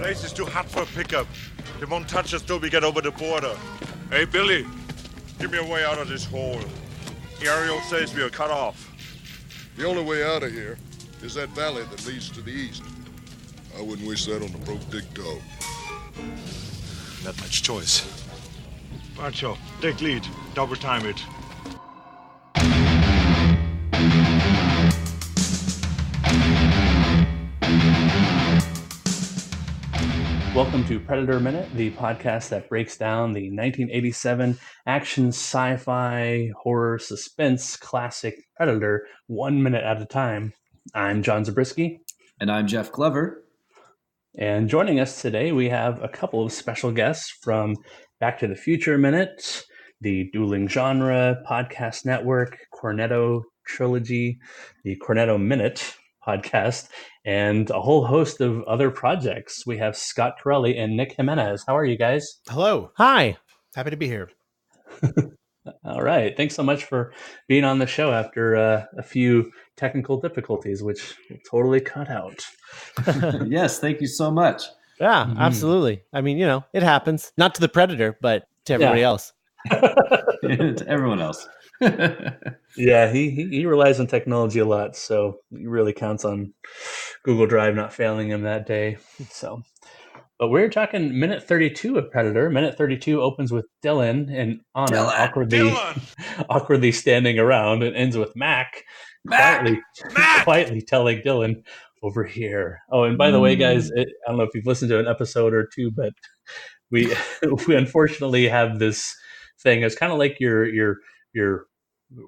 place is too hot for a pickup. They won't touch us till we get over the border. Hey, Billy, give me a way out of this hole. Ariel says we are cut off. The only way out of here is that valley that leads to the east. I wouldn't wish that on a broke big dog. Not much choice. Macho, take lead. Double time it. Welcome to Predator Minute, the podcast that breaks down the 1987 action, sci-fi, horror, suspense classic Predator 1 minute at a time. I'm John Zabriskie. And I'm Jeff Glover. And joining us today, we have a couple of special guests from Back to the Future Minute, the Dueling Genre Podcast Network, Cornetto Trilogy, the Cornetto Minute podcast, and a whole host of other projects. We have Scott Carelli and Nick Jimenez. How are you guys? Hello. Hi. Happy to be here. All right. Thanks so much for being on the show after a few technical difficulties, which we'll totally cut out. Yes, thank you so much. Yeah, absolutely. I mean, it happens. Not to the Predator, but to everybody else. To everyone else. Yeah, he relies on technology a lot, so he really counts on Google Drive not failing him that day. So, but we're talking minute 32 of Predator. Minute 32 opens with Dylan and Anna awkwardly standing around, and ends with Mac quietly telling Dylan, "Over here." Oh, and by the way, guys, I don't know if you've listened to an episode or two, but we unfortunately have this thing. It's kind of like your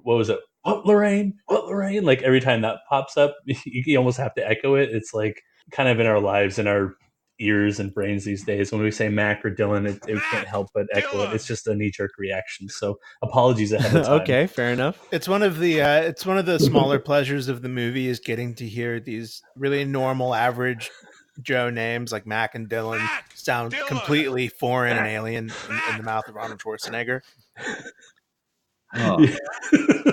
what was it? What Lorraine? Like every time that pops up, you almost have to echo it. It's like kind of in our lives, in our ears and brains these days. When we say Mac or Dylan, it can't help but echo it. It's just a knee-jerk reaction. So apologies ahead of time. Okay, fair enough. It's one of the smaller pleasures of the movie is getting to hear these really normal, average Joe names like Mac and Dylan sound completely foreign and alien in the mouth of Arnold Schwarzenegger. Oh.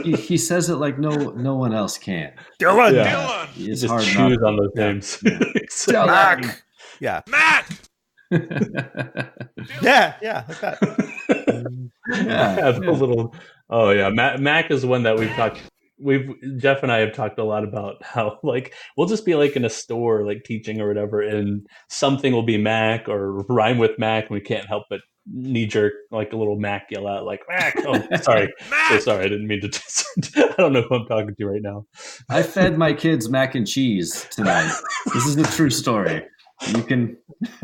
he says it like no one else can. Dylan. It's just hard choose on those names. Mac. Yeah. Mac! yeah, like that. Have a little. Oh yeah, Mac is one that we've talked. Jeff and I have talked a lot about how like we'll just be like in a store like teaching or whatever, and something will be Mac or rhyme with Mac, and we can't help but knee jerk like a little Mac yell out like Mac. Oh, sorry, so sorry, I didn't mean to. I don't know who I'm talking to right now. I fed my kids mac and cheese tonight. This is a true story. You can,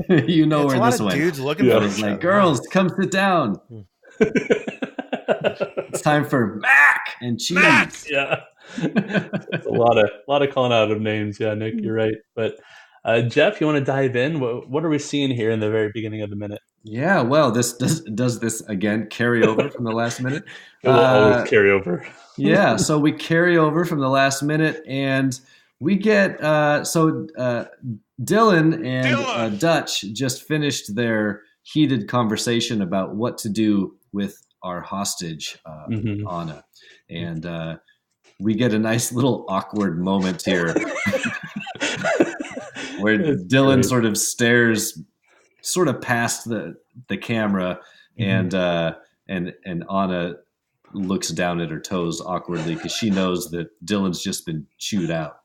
where this went. Dudes looking for it's like, girls, come sit down. It's time for mac and cheese. Mac! Yeah, it's a lot of calling out of names. Yeah, Nick, you're right. But Jeff, you want to dive in? What are we seeing here in the very beginning of the minute? Yeah, well, does this again carry over from the last minute? It will always carry over. Yeah, so we carry over from the last minute, and we get Dylan and Dutch just finished their heated conversation about what to do with our hostage, Anna. And we get a nice little awkward moment here where Dylan sort of stares sort of past the camera and Anna looks down at her toes awkwardly because she knows that Dylan's just been chewed out.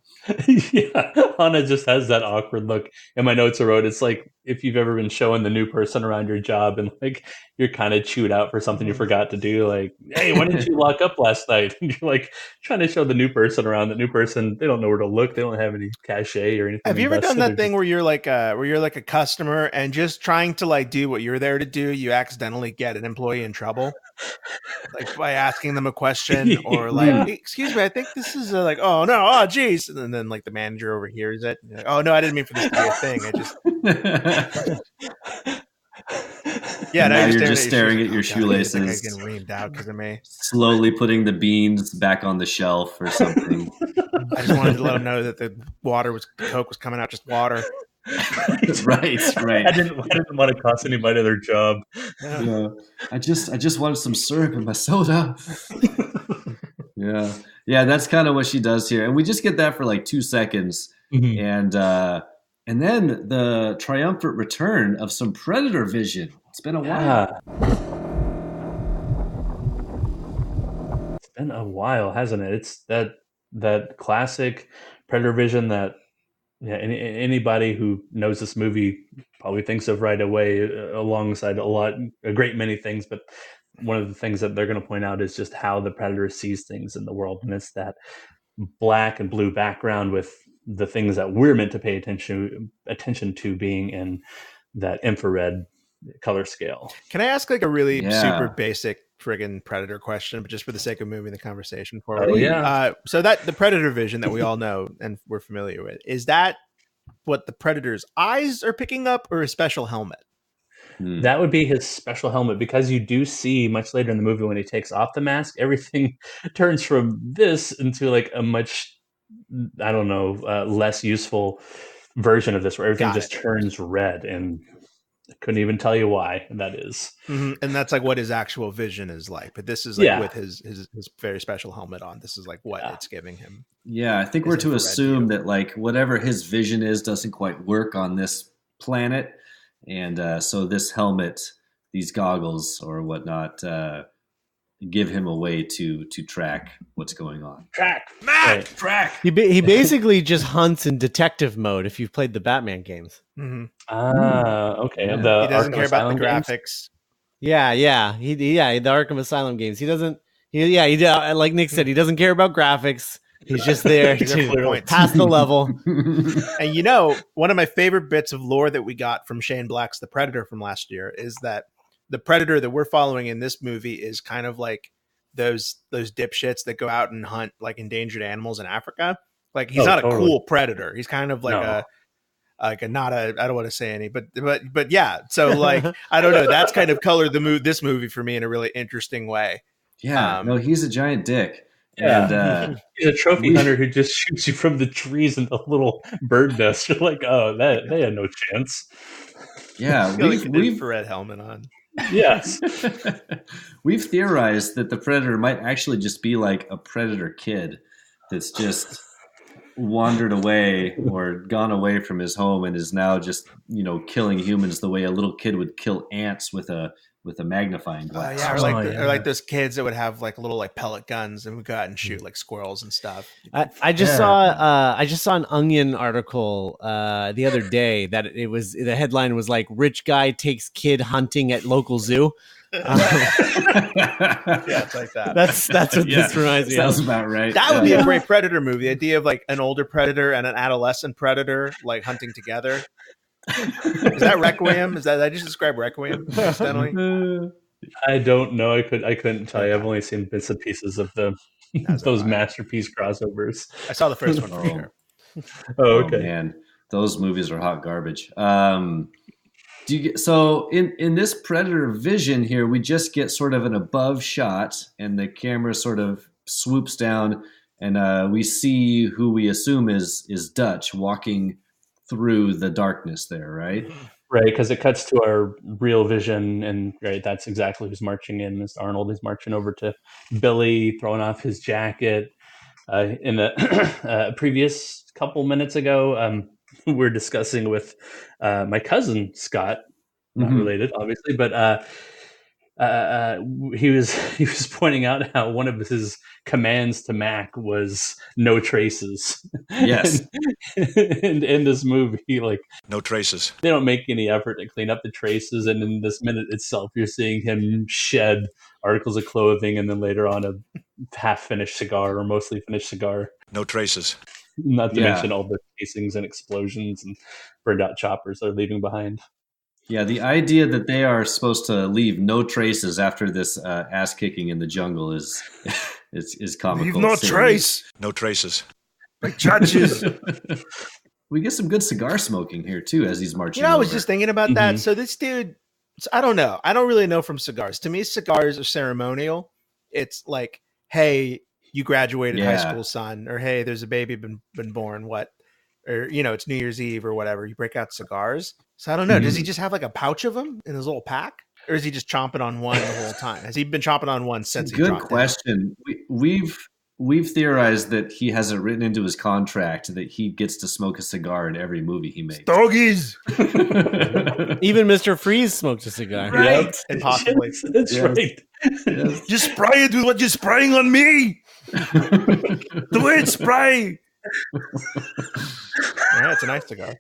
Yeah, Anna just has that awkward look. In my notes I wrote, it's like if you've ever been showing the new person around your job and like you're kind of chewed out for something you forgot to do, like, hey, why didn't you lock up last night? And you're like trying to show the new person around. The new person, they don't know where to look. They don't have any cachet or anything. Have you ever done that thing where you're like a customer and just trying to like do what you're there to do, you accidentally get an employee in trouble? Like by asking them a question or like, excuse me, I think this is geez. And then like the manager overhears it. Like, oh no, I didn't mean for this to be a thing. I just, now you're just staring at your shoelaces. I think I'm getting reamed out because of me. Slowly putting the beans back on the shelf or something. I just wanted to let them know that the Coke was coming out just water. Right. I didn't want to cost anybody their job. Yeah. I just wanted some syrup in my soda. Yeah, that's kind of what she does here, and we just get that for like 2 seconds, and And then the triumphant return of some Predator vision. It's been a while. It's been a while, hasn't it? It's that classic Predator vision that anybody who knows this movie probably thinks of right away, alongside a great many things. But one of the things that they're going to point out is just how the Predator sees things in the world, and it's that black and blue background with the things that we're meant to pay attention to being in that infrared color scale. Can I ask like a really super basic friggin' Predator question, but just for the sake of moving the conversation forward? Oh yeah. So that the Predator vision that we all know and we're familiar with, is that what the Predator's eyes are picking up, or a special helmet? That would be his special helmet, because you do see much later in the movie when he takes off the mask, everything turns from this into like a much, I don't know, less useful version of this, where everything just turns red, and I couldn't even tell you why that is. Mm-hmm. And that's like what his actual vision is like. But this is like with his very special helmet on. This is like what it's giving him. Yeah, I think we're to assume that like whatever his vision is doesn't quite work on this planet. And so this helmet, these goggles or whatnot, give him a way to track what's going on. Track. He basically just hunts in detective mode if you've played the Batman games. Mm-hmm. Okay. Yeah. He doesn't care about the graphics. Yeah. The Arkham Asylum games. He doesn't. Like Nick said, he doesn't care about graphics. He's just there to pass the level. And one of my favorite bits of lore that we got from Shane Black's The Predator from last year is that the Predator that we're following in this movie is kind of like those dipshits that go out and hunt like endangered animals in Africa. Like he's not a cool predator. He's kind of like I don't want to say any, but yeah. So like, I don't know. That's kind of colored this movie for me in a really interesting way. Yeah. No, he's a giant dick. Yeah. And he's a trophy hunter who just shoots you from the trees in a little bird nest. You're like, oh, they had no chance. Yeah, we've infrared helmet on. Yes. We've theorized that the Predator might actually just be like a Predator kid that's just wandered away or gone away from his home and is now just, killing humans the way a little kid would kill ants with a magnifying glass. Or like those kids that would have like little like pellet guns and would go out and shoot like squirrels and stuff. I just saw an Onion article the other day that the headline was like, "Rich guy takes kid hunting at local zoo." It's like that. That's what this reminds me of. Sounds about right. That would be a great Predator movie. The idea of like an older Predator and an adolescent Predator like hunting together. Is that Requiem? Did I just describe Requiem accidentally? I don't know. I couldn't tell you. I've only seen bits and pieces of those masterpiece crossovers. I saw the first one for sure. Oh, okay. Oh, man, those movies are hot garbage. So in this Predator vision here, we just get sort of an above shot, and the camera sort of swoops down, and we see who we assume is Dutch walking through the darkness there, right? Right, because it cuts to our real vision, and that's exactly who's marching in. Mr. Arnold is marching over to Billy, throwing off his jacket. In the previous couple minutes ago, we were discussing with my cousin Scott, not related, obviously, but he was pointing out how one of his commands to Mac was no traces. Yes. and in this movie, like, No traces. they don't make any effort to clean up the traces, and in this minute itself, you're seeing him shed articles of clothing, and then later on a half-finished cigar or mostly finished cigar. No traces. Not to mention all the casings and explosions and burned out choppers they're leaving behind. Yeah, the idea that they are supposed to leave no traces after this ass kicking in the jungle is comical. Leave no trace. No traces. Like judges. We get some good cigar smoking here too as he's marching. I was just thinking about that. So this dude, I don't know. I don't really know from cigars. To me, cigars are ceremonial. It's like, hey, you graduated high school, son, or hey, there's a baby been born. What? Or it's New Year's Eve or whatever. You break out cigars. So I don't know. Does he just have like a pouch of them in his little pack, or is he just chomping on one the whole time? Has he been chomping on one since he dropped Good question. we've theorized that he has it written into his contract that he gets to smoke a cigar in every movie he makes. Stogies! Even Mr. Freeze smoked a cigar. Right. And possibly. Yes, that's Yes. right. Yes. Just spray it with what you're spraying on me! The word spray! Yeah, it's a nice cigar.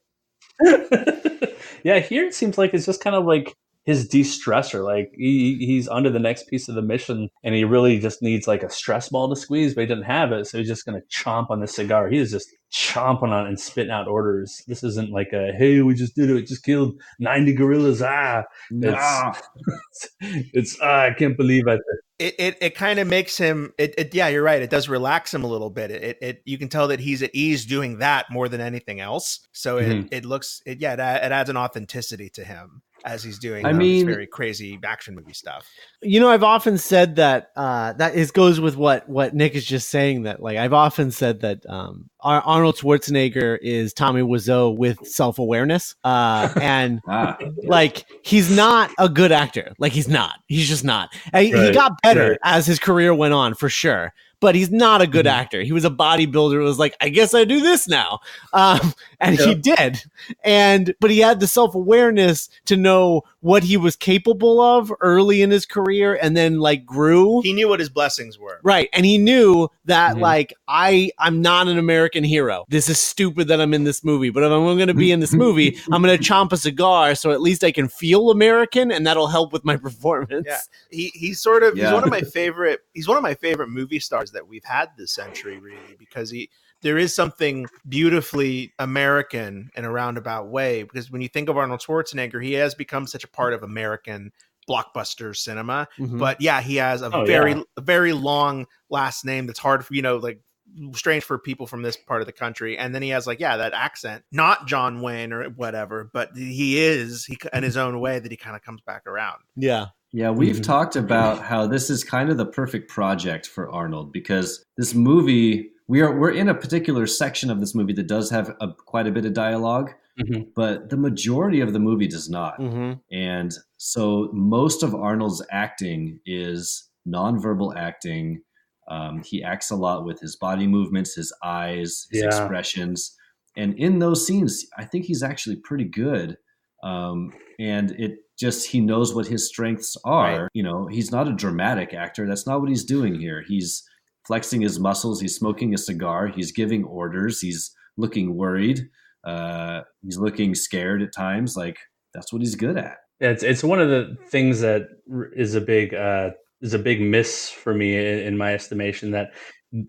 Yeah, here it seems like it's just kind of like his de-stressor. Like he's onto the next piece of the mission, and he really just needs like a stress ball to squeeze, but he didn't have it, so he's just going to chomp on the cigar. He is just chomping on it and spitting out orders. This isn't like a, hey, we just did it. We just killed 90 gorillas. It's I can't believe I It kind of makes him yeah, you're right, it does relax him a little bit. It you can tell that he's at ease doing that more than anything else, so it looks it adds an authenticity to him as he's doing this very crazy action movie stuff. You know, I've often said that goes with what Nick is just saying, that like I've often said that Arnold Schwarzenegger is Tommy Wiseau with self-awareness, and like he's not a good actor. Like he's just not. He got better as his career went on, for sure. But he's not a good actor. He was a bodybuilder who was like, I guess I do this now. And he did. But he had the self-awareness to know what he was capable of early in his career, and then like grew. He knew what his blessings were. Right. And he knew that like, I'm not an American hero. This is stupid that I'm in this movie. But if I'm going to be in this movie, I'm going to chomp a cigar so at least I can feel American, and that'll help with my performance. Yeah. He's one of my favorite movie stars that we've had this century, really, because there is something beautifully American in a roundabout way, because when you think of Arnold Schwarzenegger, he has become such a part of American blockbuster cinema. But yeah, he has a very long last name that's hard for, like strange for people from this part of the country. And then he has that accent, not John Wayne or whatever, but he in his own way that he kind of comes back around. Yeah, we've talked about how this is kind of the perfect project for Arnold, because this movie, we're in a particular section of this movie that does have quite a bit of dialogue, but the majority of the movie does not. And so most of Arnold's acting is nonverbal acting. He acts a lot with his body movements, his eyes, his expressions. And in those scenes, I think he's actually pretty good. And he knows what his strengths are. Right. You know, he's not a dramatic actor. That's not what he's doing here. He's flexing his muscles. He's smoking a cigar. He's giving orders. He's looking worried. He's looking scared at times. Like, that's what he's good at. It's one of the things that is a big miss for me in my estimation, that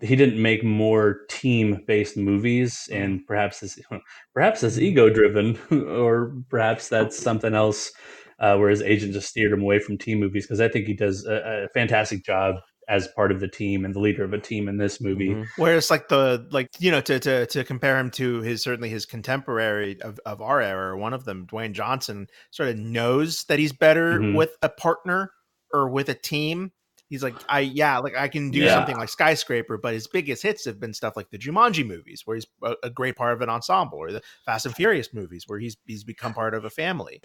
he didn't make more team-based movies, and perhaps that's ego-driven, or perhaps that's something else, where his agent just steered him away from team movies, because I think he does a fantastic job as part of the team and the leader of a team in this movie. Whereas to compare him to his contemporary of our era, one of them, Dwayne Johnson, sort of knows that he's better with a partner or with a team. He's like, I can do something like Skyscraper, but his biggest hits have been stuff like the Jumanji movies, where he's a great part of an ensemble, or the Fast and Furious movies, where he's become part of a family.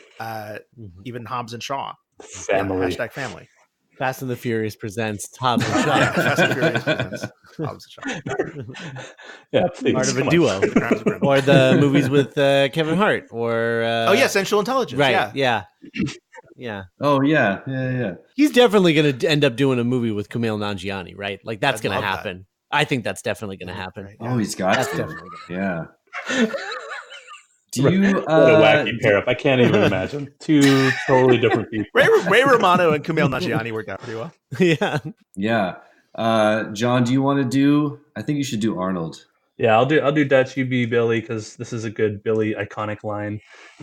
Even Hobbs and Shaw. Family. Family. Fast and the Furious presents Hobbs and Shaw. Fast and Furious presents Hobbs and Shaw. Yeah, please. Part of a duo. Or the movies with Kevin Hart, or Central Intelligence. Right. Yeah. Oh, yeah. He's definitely going to end up doing a movie with Kumail Nanjiani, right? Like, that's going to happen. That. I think that's definitely going to happen. Right, Oh, he's got that's to. definitely Yeah. Do you? What a wacky pair up! I can't even imagine. Two totally different people. Ray Romano and Kumail Nanjiani worked out pretty well. Yeah. John, do you want to do? I think you should do Arnold. Yeah, I'll do Dutch. You be Billy, because this is a good Billy iconic line.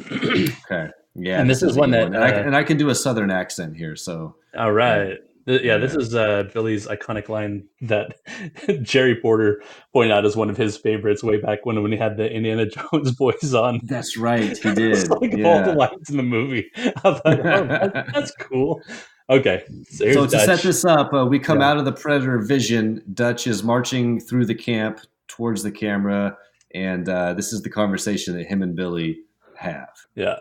Okay. Yeah, and this is one that I can do a Southern accent here. So all right. This is Billy's iconic line that Jerry Porter pointed out as one of his favorites way back when he had the Indiana Jones voice on. That's right, he did. It's like all the lines in the movie. I thought, that's cool. Okay, so to set this up, we come out of the Predator vision. Dutch is marching through the camp towards the camera, and this is the conversation that him and Billy have. Yeah.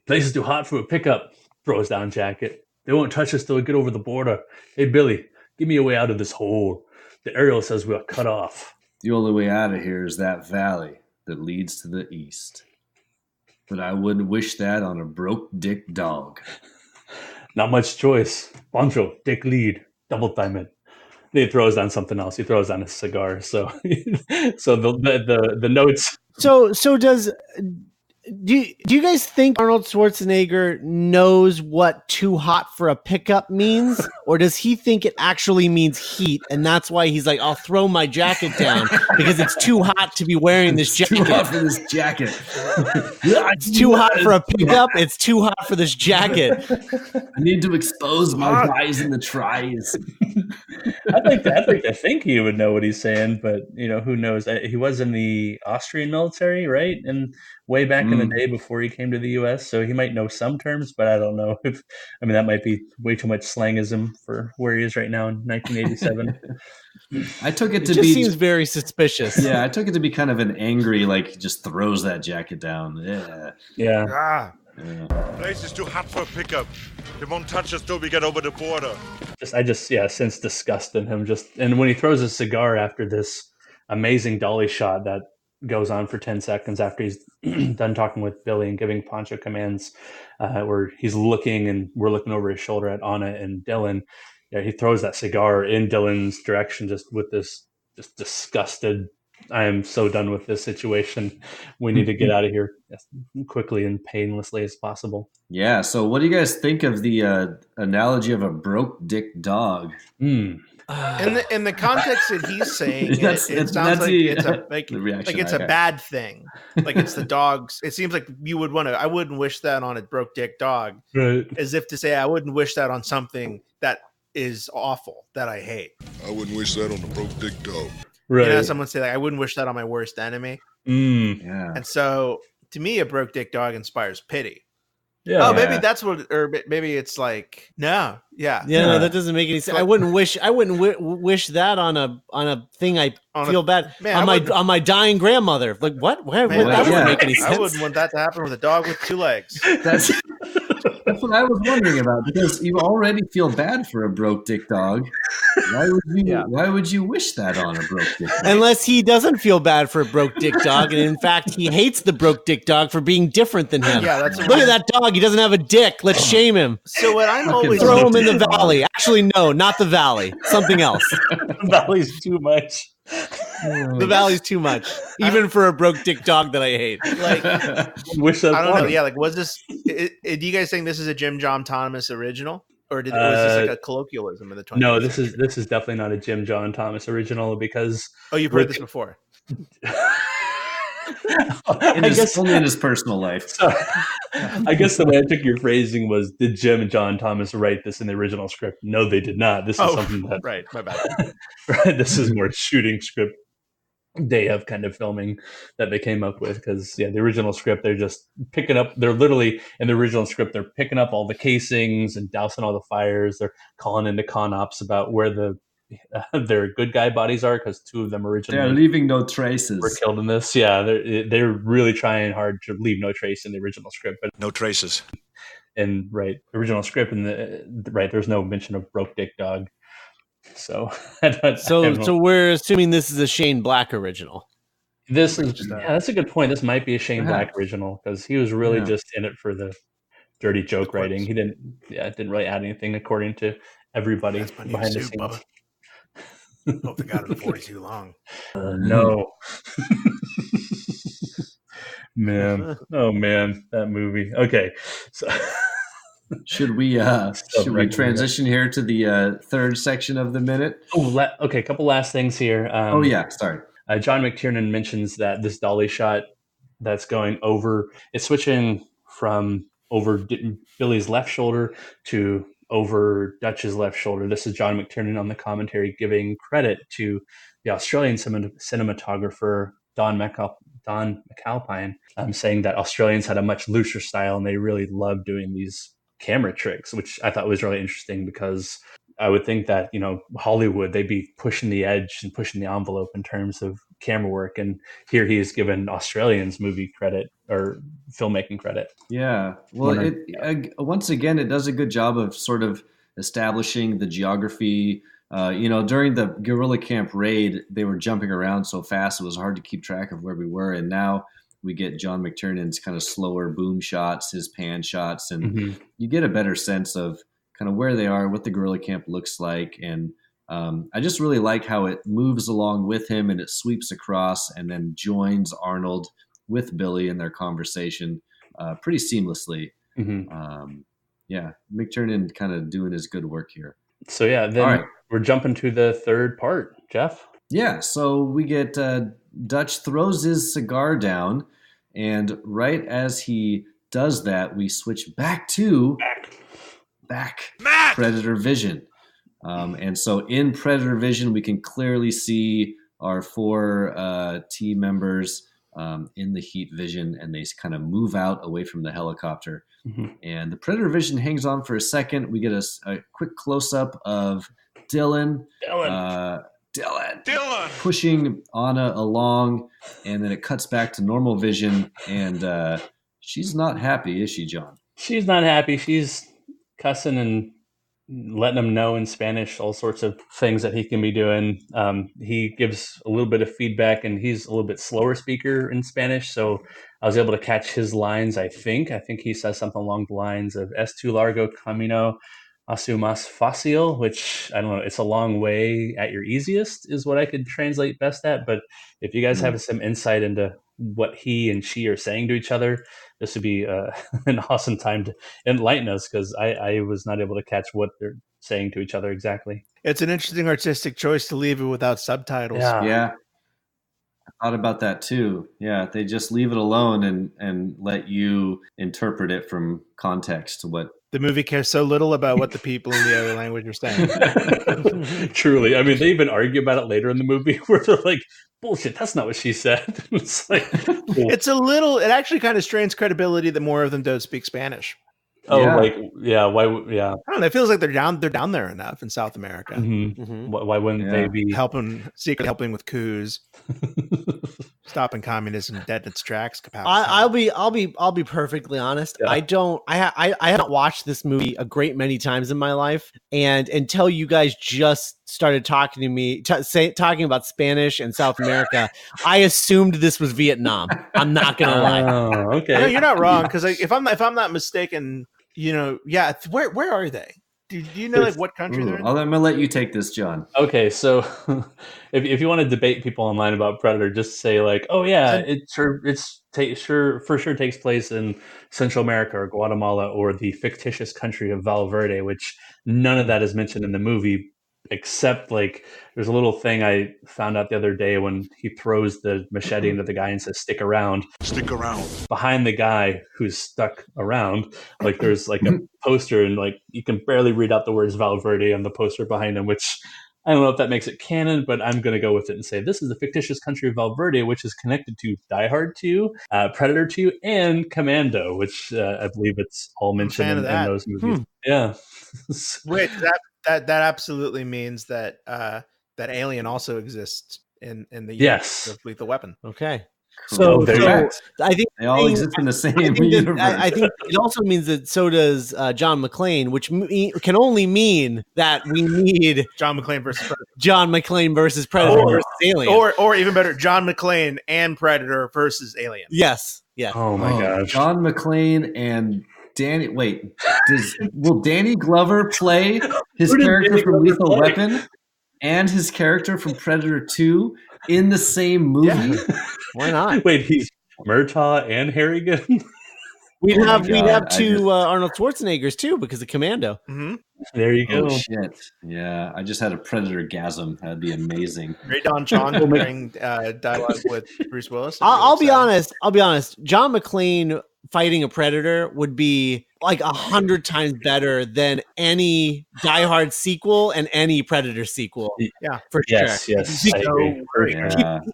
Place is too hot for a pickup. Throws down jacket. They won't touch us till we get over the border. Hey, Billy, give me a way out of this hole. The aerial says we're cut off. The only way out of here is that valley that leads to the east. But I wouldn't wish that on a broke dick dog. Not much choice. Pancho, take lead. Double time it. He throws on something else. He throws on a cigar. So, so the notes. So does do you guys think Arnold Schwarzenegger knows what too hot for a pickup means, or does he think it actually means heat, and that's why he's like, I'll throw my jacket down because it's too hot to be wearing this jacket. Too hot for this jacket. It's too hot for a pickup. It's too hot for this jacket. I need to expose my thighs in the tries. I'd like to think he would know what he's saying, but who knows? He was in the Austrian military, right? And way back in the day before he came to the U.S., so he might know some terms, but I don't know if. I mean, that might be way too much slangism for where he is right now in 1987. I took it to just be seems very suspicious. Yeah, I took it to be kind of an angry, like he just throws that jacket down. Yeah. Place is too hot for a pickup. They won't touch us till we get over the border. I sense disgust in him. And when he throws a cigar after this amazing dolly shot that goes on for 10 seconds after he's done talking with Billy and giving Pancho commands, where he's looking and we're looking over his shoulder at Anna and Dylan. Yeah, he throws that cigar in Dylan's direction just with this just disgusted, I am so done with this situation. We need to get out of here as quickly and painlessly as possible. Yeah. So, what do you guys think of the analogy of a broke dick dog? In the context that he's saying, it sounds like it's a bad thing. Like it's the dog's. It seems like you would want to. I wouldn't wish that on a broke dick dog. Right. As if to say, I wouldn't wish that on something that is awful that I hate. I wouldn't wish that on a broke dick dog. Right. Someone say, like, I wouldn't wish that on my worst enemy. Yeah. And so, to me, a broke dick dog inspires pity. Yeah. Oh, maybe that's what, or maybe it's like, no, yeah. No, that doesn't make any sense. I wouldn't wish that on a thing I feel bad on my dying grandmother. Like what? That wouldn't make any sense. I wouldn't want that to happen with a dog with 2 legs. That's what I was wondering about, because you already feel bad for a broke dick dog. Why would you wish that on a broke dick dog? Unless he doesn't feel bad for a broke dick dog, and in fact he hates the broke dick dog for being different than him. Yeah, look at that dog. He doesn't have a dick. Let's shame him. So what I'm always throw him in the valley. Actually, no, not the valley. Something else. The valley's too much. The valley's too much, even for a broke dick dog that I hate. Like, wish that. I don't know. Yeah, like, was this? Do you guys think this is a Jim John Thomas original, or was this like a colloquialism in the 20s? No, this is definitely not a Jim John Thomas original, because you've heard this before. Only in his personal life. So, I guess the way I took your phrasing was, did Jim and John Thomas write this in the original script? No, they did not. This is something that... Right, my bad. Right, this is more shooting script day of kind of filming that they came up with, because the original script, they're just picking up, they're literally, in the original script, they're picking up all the casings and dousing all the fires. They're calling into con ops about where their good guy bodies are, because 2 of them originally they're leaving no traces, were killed in this. They're really trying hard to leave no trace in the original script, but no traces. And original script, and there's no mention of broke dick dog. So so we're assuming this is a Shane Black original. This is that's a good point. This might be a Shane Black original, because he was really just in it for the dirty joke writing. He didn't really add anything, according to everybody behind the scenes. Hope they got it 40 too long. No. Man. Oh man, that movie. Okay. So should we transition here to the third section of the minute? Okay, a couple last things here. Sorry. John McTiernan mentions that this dolly shot that's going over, it's switching from over Billy's left shoulder to over Dutch's left shoulder. This is John McTiernan on the commentary, giving credit to the Australian cinematographer Don McAlpine, saying that Australians had a much looser style and they really loved doing these camera tricks, which I thought was really interesting, because I would think that, Hollywood, they'd be pushing the edge and pushing the envelope in terms of camera work. And here he is given Australians movie credit or filmmaking credit. Yeah. Well, once again, it does a good job of sort of establishing the geography During the guerrilla camp raid, they were jumping around so fast it was hard to keep track of where we were. And now we get John McTiernan's kind of slower boom shots, his pan shots, and you get a better sense of kind of where they are, what the guerrilla camp looks like. And I just really like how it moves along with him and it sweeps across and then joins Arnold with Billy in their conversation pretty seamlessly. McTiernan kind of doing his good work here. So yeah, then we're jumping to the third part, Jeff. Yeah, so we get Dutch throws his cigar down, and right as he does that, we switch back to Predator Vision. And so in Predator Vision, we can clearly see our 4 team members in the heat vision, and they kind of move out away from the helicopter. And the Predator Vision hangs on for a second. We get a quick close-up of Dylan pushing Anna along, and then it cuts back to normal vision, and she's not happy, is she, John? She's not happy. She's cussing and letting him know in Spanish all sorts of things that he can be doing. He gives a little bit of feedback, and he's a little bit slower speaker in Spanish, so I was able to catch his lines. I think he says something along the lines of "Es tu largo camino a su más fácil," which I don't know. It's a long way at your easiest is what I could translate best at. But if you guys have some insight into what he and she are saying to each other, this would be an awesome time to enlighten us, because I was not able to catch what they're saying to each other exactly. It's an interesting artistic choice to leave it without subtitles. Yeah. I thought about that too. Yeah, they just leave it alone and let you interpret it from context to what the movie cares so little about what the people in the other language are saying. Truly. I mean, they even argue about it later in the movie where they're like, bullshit, that's not what she said. It's like, cool. It actually kind of strains credibility that more of them don't speak Spanish. Oh, yeah. Why? Yeah. I don't know. It feels like they're down there enough in South America. Why wouldn't they be secretly helping with coups, stopping communism dead in its tracks? I'll be perfectly honest. Yeah. I haven't watched this movie a great many times in my life, and until you guys just started talking to me, talking about Spanish and South America, I assumed this was Vietnam. I'm not gonna lie. Oh, okay. No, you're not wrong, because if I'm not mistaken, where are they? Do you know what country they're in? I'm gonna let you take this, John. Okay, so if you want to debate people online about Predator, just say like, oh yeah, it for sure takes place in Central America or Guatemala or the fictitious country of Valverde, which none of that is mentioned in the movie. Except like there's a little thing I found out the other day when he throws the machete into the guy and says, stick around. Behind the guy who's stuck around, like there's like a poster, and like you can barely read out the words Valverde on the poster behind him, which I don't know if that makes it canon, but I'm going to go with it and say this is the fictitious country of Valverde, which is connected to Die Hard 2, Predator 2, and Commando, which I believe it's all mentioned in those movies. Yeah. Wait, that absolutely means that that Alien also exists in the universe of Lethal Weapon. Okay. So I think they all exist in the same universe. I think it also means that so does John McClane, which can only mean that we need John McClane versus Predator. John McClane versus Predator versus Alien, or even better, John McClane and Predator versus Alien. Yes. Yeah. Oh my gosh. John McClane and Danny. Wait, will Danny Glover play his character from Lethal Weapon and his character from Predator 2 in the same movie? Yeah. Why not? Wait, he's Murtaugh and Harrigan? We'd have two Arnold Schwarzeneggers too because of Commando. Mm-hmm. There you go. Oh shit! Yeah, I just had a Predator-gasm. That'd be amazing. Ray Don Chong during dialogue with Bruce Willis. I'll be honest. John McClane fighting a Predator would be like 100 times better than any Die Hard sequel and any Predator sequel. Yeah, for sure. Yes, I agree.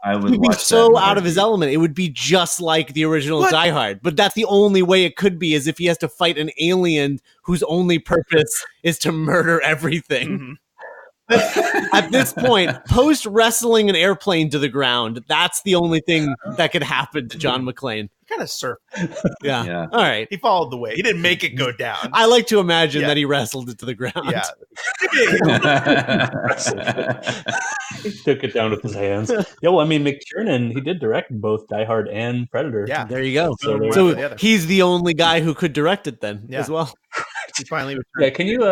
I would He'd be watch so that out of his element. It would be just like the original Die Hard. But that's the only way it could be, is if he has to fight an alien whose only purpose is to murder everything. Mm-hmm. At this point, post wrestling an airplane to the ground, that's the only thing that could happen to John McClane. Kind of surfed. Yeah. All right. He followed the wave. He didn't make it go down. I like to imagine that he wrestled it to the ground. Yeah. He took it down with his hands. Yeah, well, I mean, McTiernan, he did direct both Die Hard and Predator. Yeah. There you go. So he's the only guy who could direct it then as well. He finally returned. Yeah, can you?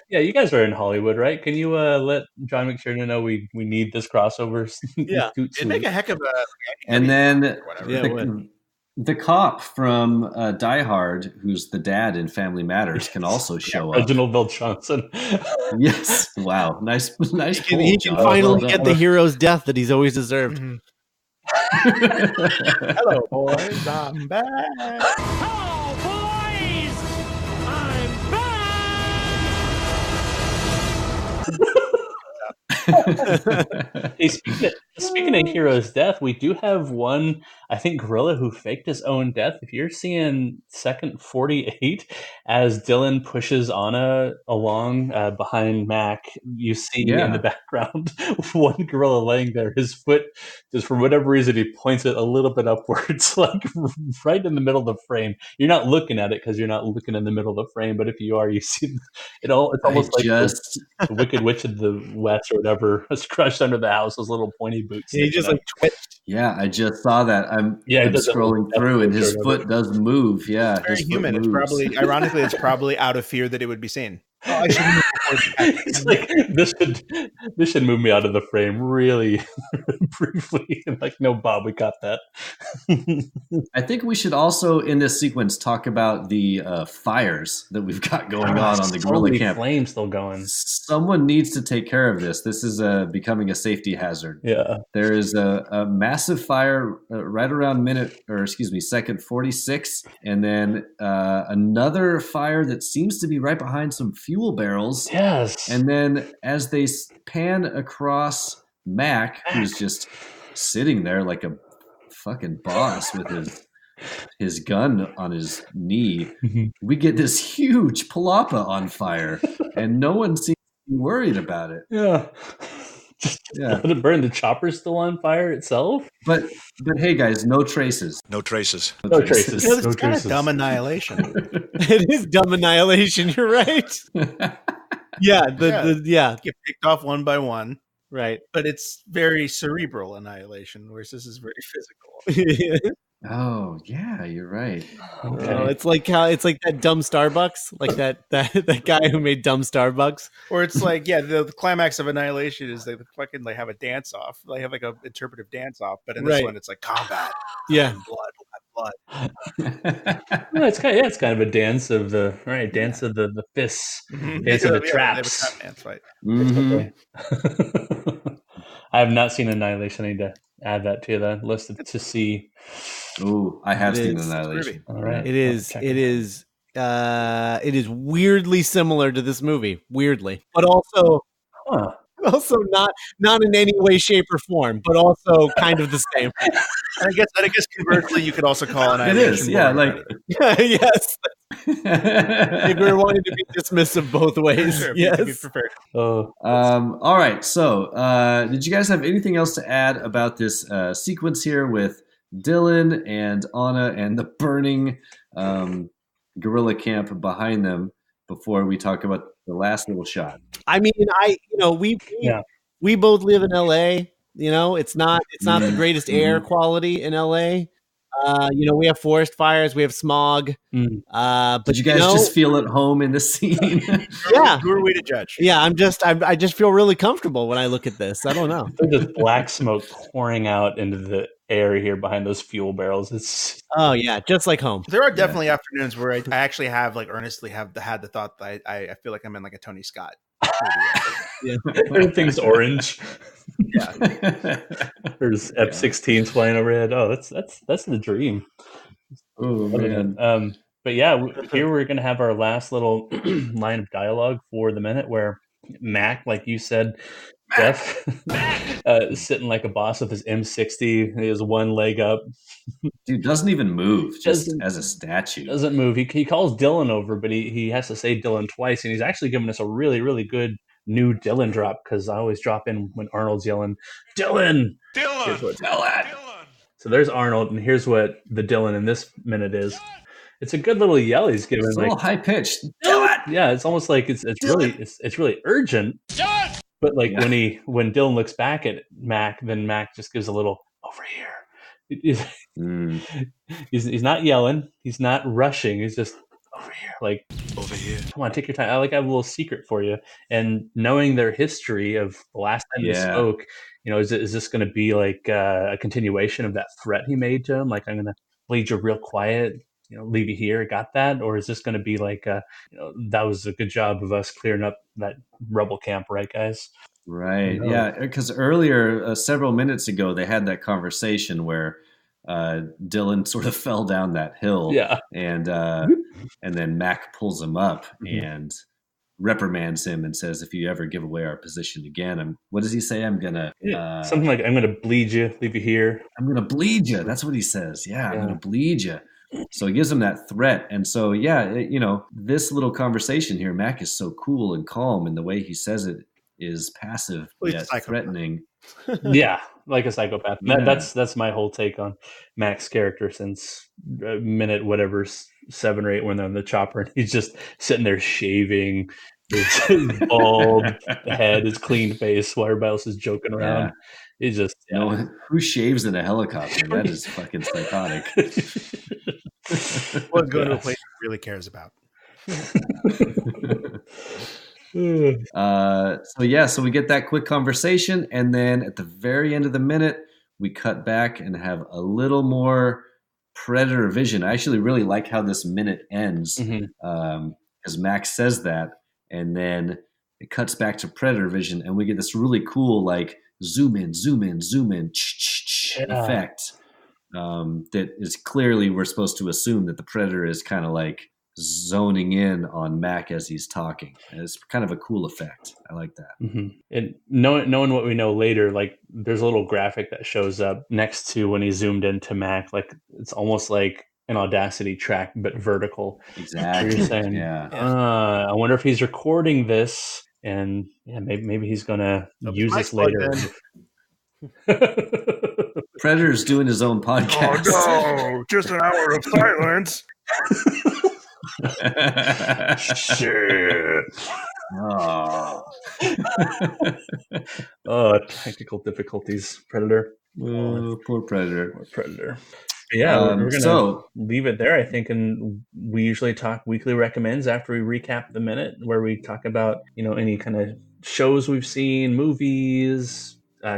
You guys are in Hollywood, right? Can you let John McTiernan know we need this crossover? Yeah, it'd make a heck of a. And then Yeah, the cop from Die Hard, who's the dad in Family Matters, can also show up. Reginald Bill Johnson. Yes. Wow. Nice. He can finally get the hero's death that he's always deserved. Mm-hmm. Hello, boys. I'm back. Hello, boys! I'm back! Hey, speaking of hero's death, we do have one, I think, gorilla who faked his own death. If you're seeing second 48 as Dylan pushes Anna along behind Mac, you see in the background one gorilla laying there. His foot, just for whatever reason, he points it a little bit upwards, like right in the middle of the frame. You're not looking at it because you're not looking in the middle of the frame, but if you are, you see it all. It's almost like the Wicked Witch of the West or whatever was crushed under the house, those little pointy boots. He just like twitched. Yeah, I just saw that. I'm scrolling through, and his foot does move. Yeah, it's very human. It's probably, ironically, it's probably out of fear that it would be seen. Oh, I should It's like this should move me out of the frame really briefly. Like, no, Bob, we got that. I think we should also, in this sequence, talk about the fires that we've got going on the gorilla camp. Flames still going. Someone needs to take care of this. This is becoming a safety hazard. Yeah, there is a massive fire right around second 46, and then another fire that seems to be right behind some fuel barrels. Yes. And then as they pan across Mac, who's just sitting there like a fucking boss with his gun on his knee, we get this huge palapa on fire, and no one seems to be worried about it. Yeah. Let it burn. The chopper's still on fire itself. But hey, guys, no traces. No traces. No traces. It's kind of dumb annihilation. It is dumb annihilation. You're right. Yeah, get picked off one by one, right? But it's very cerebral annihilation, whereas this is very physical. Oh yeah, you're right. Okay. Oh, it's like that dumb Starbucks, like that guy who made dumb Starbucks. Or it's like, the climax of Annihilation is they fucking have a dance off. They have like a interpretive dance off, but in this one it's like combat. Yeah, blood. Well, it's kind of a dance of the of the fists, dance of the traps. Right. Mm-hmm. I have not seen Annihilation. I need to add that to the list to see. Ooh, I have seen Annihilation. All right, it is weirdly similar to this movie, but also not in any way, shape, or form, but also kind of the same. And I guess conversely, you could also call Annihilation. It is, yes. If we were wanting to be dismissive both ways, sure, yes. All right. So, did you guys have anything else to add about this sequence here with Dylan and Anna and the burning guerrilla camp behind them before we talk about the last little shot? I mean, we both live in LA. It's not the greatest air quality in LA. We have forest fires, we have smog. But did you guys just feel at home in the scene? Yeah. Who are we to judge? Yeah, I just feel really comfortable when I look at this. I don't know. There's just black smoke pouring out into the air here behind those fuel barrels. It's just like home. There are definitely afternoons where I actually have earnestly had the thought that I feel like I'm in like a Tony Scott movie. Everything's orange. Yeah. There's F-16s flying overhead. Oh, that's the dream. Oh man. But yeah, here we're gonna have our last little line of dialogue for the minute where Mac, like you said, Jeff, sitting like a boss with his M60. He has one leg up. Dude doesn't even move, just as a statue. Doesn't move. He calls Dylan over, but he has to say Dylan twice, and he's actually giving us a really, really good new Dylan drop because I always drop in when Arnold's yelling, Dylan! Dylan! So there's Arnold, and here's what the Dylan in this minute is. It's a good little yell he's giving. It's a little high pitched. Yeah, it's almost like it's really urgent. But like when Dylan looks back at Mac, then Mac just gives a little over here. He's not yelling. He's not rushing. He's just over here, like over here. Come on, take your time. I have a little secret for you. And knowing their history of the last time they spoke, is this going to be like a continuation of that threat he made to him? Like, I'm going to bleed you real quiet, leave you here. Got that? Or is this going to be like, that was a good job of us clearing up that rebel camp, right, guys? Right. Yeah. Because earlier, several minutes ago, they had that conversation where Dylan sort of fell down that hill. Yeah. And then Mac pulls him up and reprimands him and says, if you ever give away our position again, what does he say? I'm going to... something like, I'm going to bleed you, leave you here. I'm going to bleed you. That's what he says. Yeah, I'm going to bleed you. So he gives him that threat. And so, this little conversation here, Mac is so cool and calm, and the way he says it is passive yet threatening. Yeah, like a psychopath. That's my whole take on Mac's character since minute 7 or 8 when they're on the chopper, and he's just sitting there shaving his bald head, his clean face, while everybody else is joking around. It's just who shaves in a helicopter? That is fucking psychotic. Well, going to a place he really cares about. So we get that quick conversation, and then at the very end of the minute, we cut back and have a little more Predator vision. I actually really like how this minute ends, as Max says that, and then it cuts back to Predator vision, and we get this really cool like zoom in effect that is clearly, we're supposed to assume that the Predator is kind of like zoning in on Mac as he's talking. And it's kind of a cool effect. I like that. And knowing what we know later, like there's a little graphic that shows up next to when he zoomed into Mac. Like it's almost like an Audacity track, but vertical. Exactly. You're saying, I wonder if he's recording this, and maybe he's gonna use this later. Predator's doing his own podcast. Oh no! Just an hour of silence. Shit. Technical difficulties, Predator. Poor Predator. Yeah, we're gonna leave it there, I think, and we usually talk weekly recommends after we recap the minute, where we talk about any kind of shows we've seen, movies,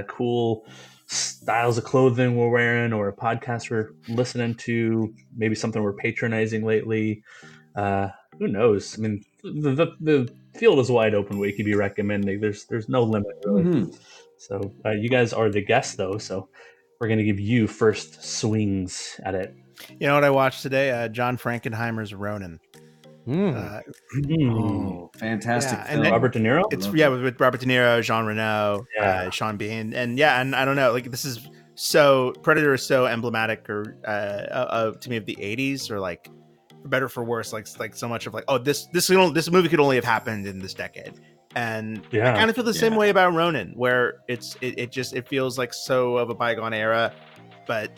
cool styles of clothing we're wearing, or a podcast we're listening to, maybe something we're patronizing lately. Who knows? I mean, the field is wide open. What you could be recommending. There's no limit really. So you guys are the guests though, so we're going to give you first swings at it. You know what I watched today? John Frankenheimer's Ronin. Fantastic film. And Robert De Niro? It's with Robert De Niro, Jean Reno, Sean Bean. And I don't know, like this is Predator is so emblematic or to me of the 80s, or like for better or for worse, like so much of like, this movie could only have happened in this decade. And I kind of feel the same way about Ronin, where it feels like so of a bygone era, but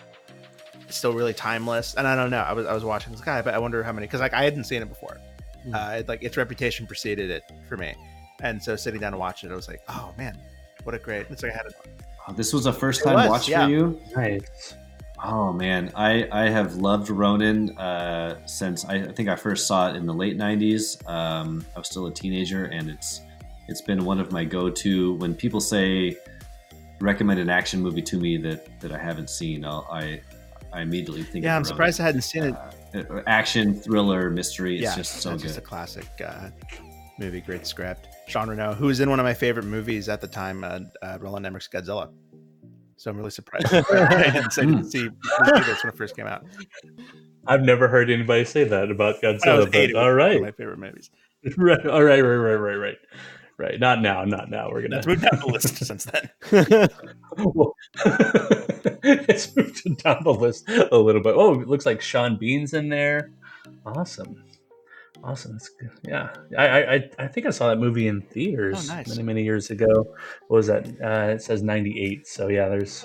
it's still really timeless. And I don't know. I was watching this guy, but I wonder how many, because like I hadn't seen it before. Like its reputation preceded it for me, and so sitting down and watching it, I was like, oh man, what a great! It's like I had it. This was a first time watch for you. Nice. Oh man, I have loved Ronin since I think I first saw it in the late 90s. I was still a teenager, and it's been one of my go-to when people say recommend an action movie to me that I haven't seen. I immediately think. Yeah, I'm surprised I hadn't seen it. Action, thriller, mystery. It's just so good. Just a classic movie, great script. Sean Reno, who was in one of my favorite movies at the time, Roland Emmerich's Godzilla. So I'm really surprised I didn't see this when it first came out. I've never heard anybody say that about Godzilla. But all right, one of my favorite movies. Right. All right. Right. Not now. We're gonna. It's moved down the list since then. It's moved down the list a little bit. Oh, it looks like Sean Bean's in there. Awesome. Awesome. That's good. Yeah, I think I saw that movie in theaters many years ago. What was that? It says 98. So yeah, there's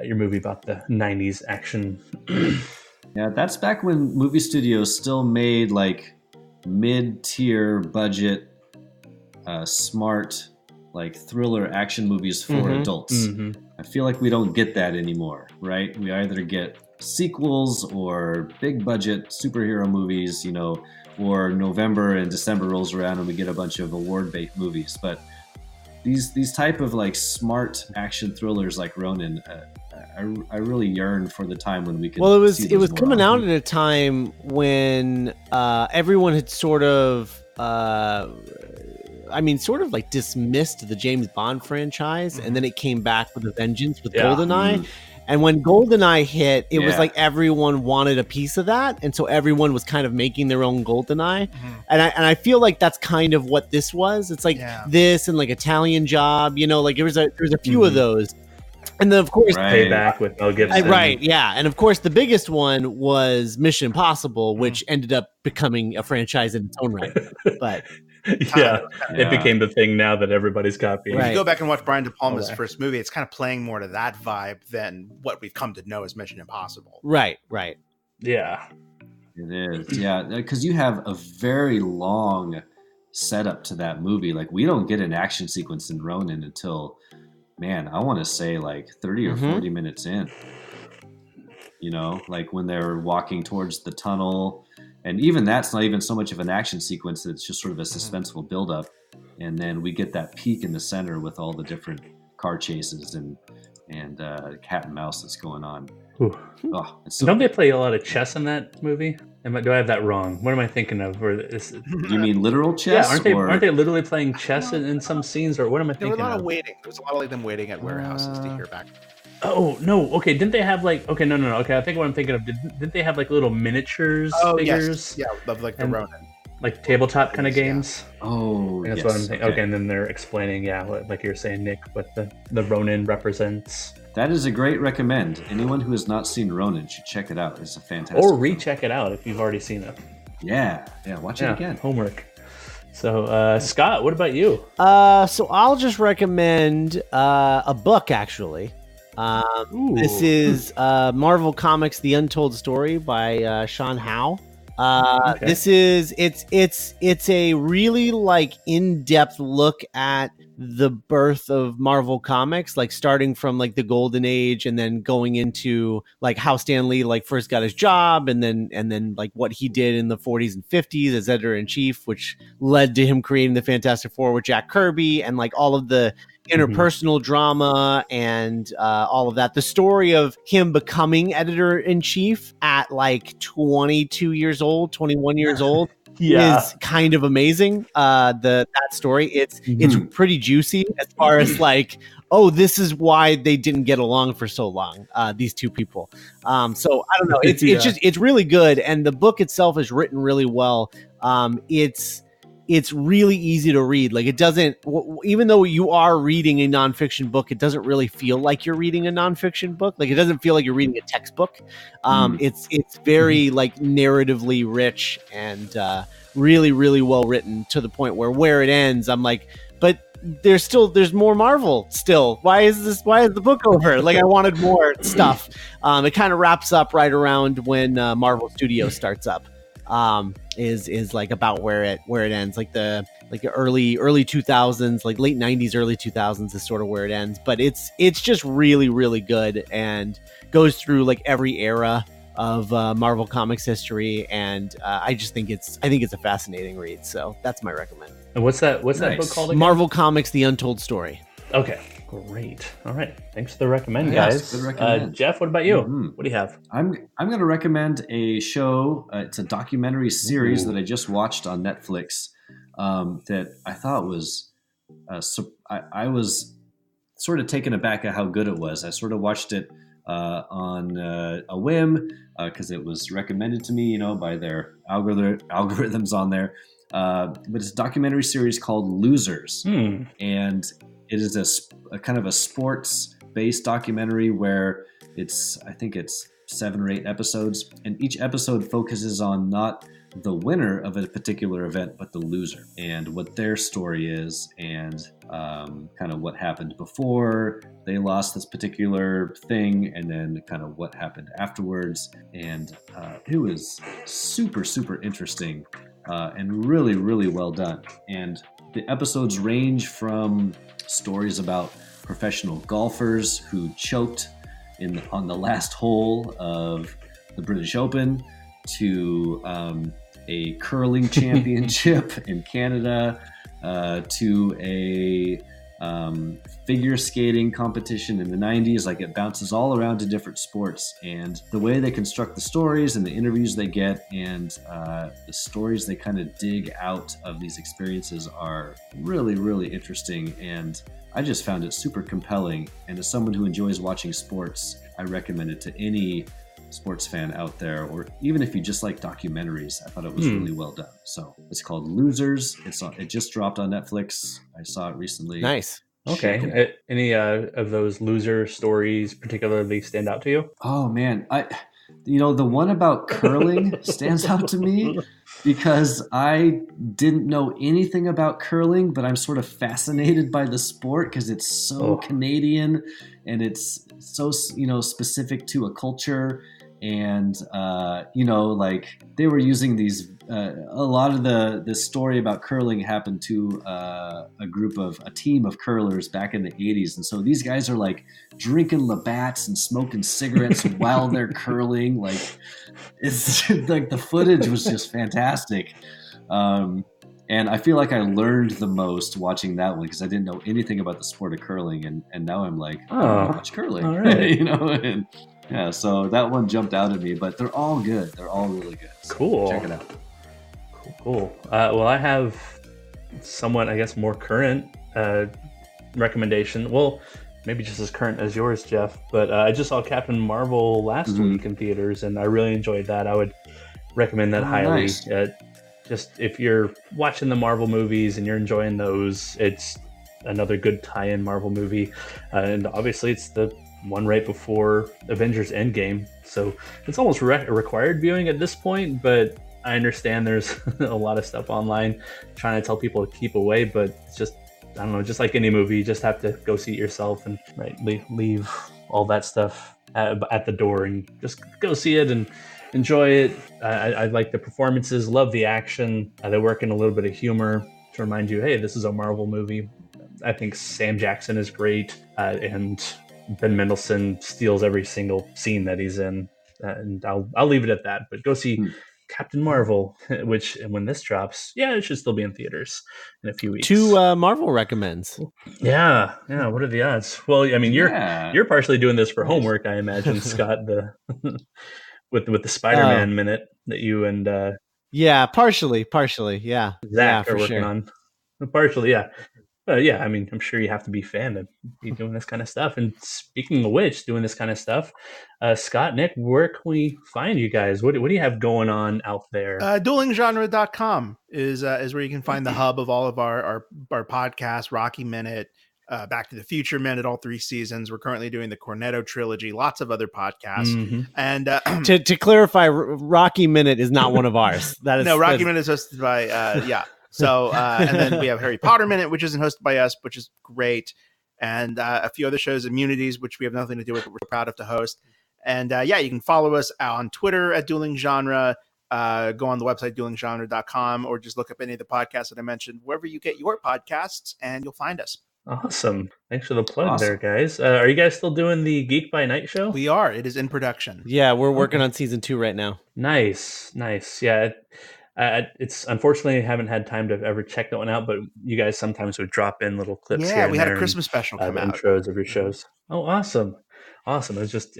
your movie about the 90s action. Yeah, that's back when movie studios still made like mid-tier budget, smart, like thriller action movies for adults. I feel like we don't get that anymore, right? We either get sequels or big budget superhero movies, or November and December rolls around and we get a bunch of award-based movies. But these type of like smart action thrillers like Ronin, I really yearn for the time when we could. Well, it was coming out at a time when everyone had sort of, sort of like dismissed the James Bond franchise, and then it came back with a vengeance with GoldenEye. And when GoldenEye hit, it was like everyone wanted a piece of that, and so everyone was kind of making their own GoldenEye. And I feel like that's kind of what this was. It's like this and like Italian Job, like there was a few of those. And then, of course, Payback with Mel Gibson. Right, yeah. And, of course, the biggest one was Mission Impossible, which ended up becoming a franchise in its own right. But it became the thing now that everybody's copying. If you go back and watch Brian De Palma's first movie, it's kind of playing more to that vibe than what we've come to know as Mission Impossible. Right. Yeah. It is, because you have a very long setup to that movie. Like, we don't get an action sequence in Ronin until... Man, I want to say like 30 or 40 minutes in, like when they're walking towards the tunnel, and even that's not even so much of an action sequence. It's just sort of a suspenseful buildup. And then we get that peak in the center with all the different car chases and cat and mouse that's going on. Oh, don't they play a lot of chess in that movie? Do I have that wrong? What am I thinking of? You mean literal chess? Yeah, aren't they literally playing chess in some scenes, or what am I thinking? There was a lot of waiting. There was a lot of like them waiting at warehouses to hear back. Oh no! Okay, didn't they have like? Okay, no. Okay, I think what I'm thinking of. Didn't they have like little miniatures figures? Yes. Yeah, of like the Ronin, like tabletop kind of games. Oh, that's what I'm thinking. Okay, and then they're explaining, what, like you're saying, Nick, what the Ronin represents. That is a great recommend. Anyone who has not seen Ronin should check it out. It's a fantastic or recheck it out if you've already seen it. Yeah, watch it again. Homework. So, Scott, what about you? So I'll just recommend a book, actually. This is Marvel Comics: The Untold Story by Sean Howe. This is it's a really like in-depth look at the birth of Marvel Comics, like starting from like the Golden Age and then going into like how Stan Lee like first got his job and then like what he did in the 40s and 50s as editor-in-chief, which led to him creating the Fantastic Four with Jack Kirby and like all of the interpersonal drama and all of that. The story of him becoming editor-in-chief at like 21 years old is kind of amazing. That story, it's pretty juicy as far as like, oh, this is why they didn't get along for so long, these two people. So I don't know, it's really good, and the book itself is written really well. It's really easy to read. Like, it doesn't, even though you are reading a nonfiction book, it doesn't really feel like you're reading a nonfiction book. Like, it doesn't feel like you're reading a textbook. It's very like narratively rich and really, really well written, to the point where it ends, I'm like, but there's more Marvel still. Why is the book over? Like, I wanted more stuff. It kind of wraps up right around when Marvel Studios starts up. Is like about where it ends, like the early 2000s, like late 90s, early 2000s is sort of where it ends. But it's just really, really good and goes through like every era of Marvel Comics history, and I think it's a fascinating read. So that's my recommend. And what's that book called again? Marvel Comics: The Untold Story. Okay. Great. All right. Thanks for the recommend, guys. Good recommend. Jeff, what about you? What do you have? I'm going to recommend a show. It's a documentary series that I just watched on Netflix that I thought was I was sort of taken aback at how good it was. I sort of watched it on a whim because it was recommended to me, by their algorithms on there. But it's a documentary series called Losers. And it is a kind of a sports-based documentary where I think it's 7 or 8 episodes, and each episode focuses on not the winner of a particular event, but the loser, and what their story is, and kind of what happened before they lost this particular thing, and then kind of what happened afterwards. And it was super, super interesting and really, really well done. And the episodes range from stories about professional golfers who choked on the last hole of the British Open to a curling championship in Canada, to a figure skating competition in the 90s. Like, it bounces all around to different sports, and the way they construct the stories and the interviews they get and the stories they kind of dig out of these experiences are really, really interesting. And I just found it super compelling. And as someone who enjoys watching sports, I recommend it to any sports fan out there, or even if you just like documentaries. I thought it was really well done. So it's called Losers. It just dropped on Netflix. I saw it recently. Nice. Okay. Any of those loser stories particularly stand out to you? Oh man, the one about curling stands out to me because I didn't know anything about curling, but I'm sort of fascinated by the sport because it's so Canadian and it's so specific to a culture. And like they were using these. A lot of the story about curling happened to a team of curlers back in the 80s, and so these guys are like drinking Labatt's and smoking cigarettes while they're curling. Like, it's like the footage was just fantastic. And I feel like I learned the most watching that one because I didn't know anything about the sport of curling, and now I'm like, I want to watch curling. All right. And yeah, so that one jumped out at me, but they're all good. They're all really good. So cool. Check it out. Cool. Well, I have somewhat, I guess, more current recommendation. Well, maybe just as current as yours, Jeff. But I just saw Captain Marvel last week in theaters, and I really enjoyed that. I would recommend that highly. Nice. Just if you're watching the Marvel movies and you're enjoying those, it's another good tie-in Marvel movie. And obviously, it's the one right before Avengers Endgame, so it's almost a required viewing at this point. But I understand there's a lot of stuff online trying to tell people to keep away, but it's just, I don't know, just like any movie, you just have to go see it yourself and leave all that stuff at the door and just go see it and enjoy it. I like the performances, love the action. They work in a little bit of humor to remind you, hey, this is a Marvel movie. I think Sam Jackson is great, and Ben Mendelsohn steals every single scene that he's in, and I'll leave it at that. But go see Captain Marvel, which when this drops, it should still be in theaters in a few weeks. 2 Marvel recommends. Yeah. What are the odds? Well, I mean, you're partially doing this for homework, I imagine, Scott. With the Spider-Man minute that you and partially, Zach are working sure. on. Partially, yeah. I mean, I'm sure you have to be a fan to be doing this kind of stuff. And speaking of which, doing this kind of stuff, Scott, Nick, where can we find you guys? What do you have going on out there? Duelinggenre.com is where you can find the hub of all of our podcasts, Rocky Minute, Back to the Future Minute, all 3 seasons. We're currently doing the Cornetto trilogy, lots of other podcasts. And to clarify, Rocky Minute is not one of ours. That is Rocky Minute is hosted by So, and then we have Harry Potter Minute, which isn't hosted by us, which is great. And a few other shows, Immunities, which we have nothing to do with, but we're proud of to host. And you can follow us on Twitter at Dueling Genre. Go on the website, duelinggenre.com, or just look up any of the podcasts that I mentioned, wherever you get your podcasts, and you'll find us. Awesome. Thanks for the plug there, guys. Are you guys still doing the Geek by Night show? We are. It is in production. Yeah, we're working on season 2 right now. Nice. Yeah. It's unfortunately I haven't had time to ever check that one out, but you guys sometimes would drop in little clips. Yeah, we had a Christmas special come out. Intros of your shows. Oh, awesome! It was just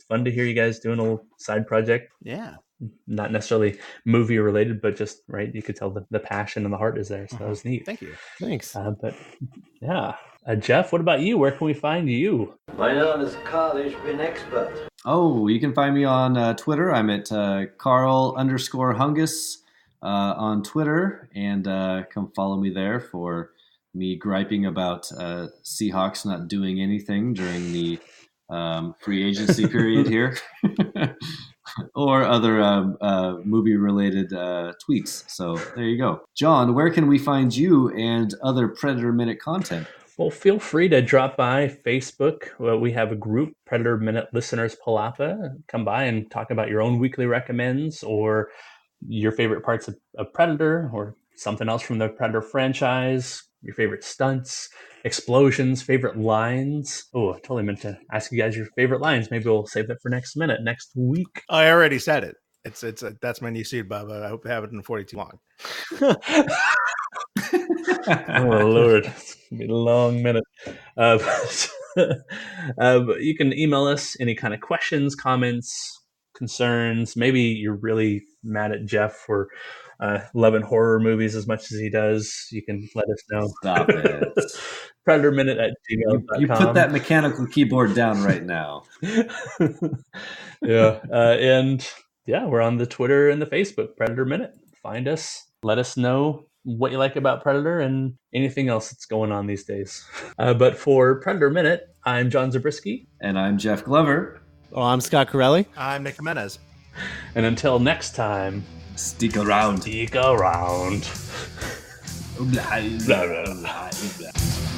fun to hear you guys doing a little side project. Yeah, not necessarily movie related, but just right. You could tell the passion and the heart is there. So that was neat. Thank you. Thanks. But yeah, Jeff, what about you? Where can we find you? My name is College Bin Expert. Oh, you can find me on Twitter. I'm at Carl_Hungus on Twitter, and come follow me there for me griping about Seahawks not doing anything during the free agency period here. or other movie-related tweets. So there you go. John, where can we find you and other Predator Minute content? Well, feel free to drop by Facebook. We have a group, Predator Minute Listeners Palapa. Come by and talk about your own weekly recommends or your favorite parts of Predator or something else from the Predator franchise, your favorite stunts, explosions, favorite lines. Oh, I totally meant to ask you guys your favorite lines. Maybe we'll save that for next week. I already said it. That's my new suit, Bubba. I hope to have it in 42 long. Oh Lord, it's gonna be a long minute. You can email us any kind of questions, comments, concerns. Maybe you're really mad at Jeff for loving horror movies as much as he does. You can let us know. Stop it. PredatorMinute@gmail.com. You put that mechanical keyboard down right now. Yeah, and yeah, we're on the Twitter and the Facebook, Predator Minute. Find us. Let us know what you like about Predator and anything else that's going on these days. But for Predator Minute, I'm John Zabriskie. And I'm Jeff Glover. Oh, I'm Scott Carelli. I'm Nick Jimenez. And until next time, stick around. Stick around. Blah, blah, blah, blah.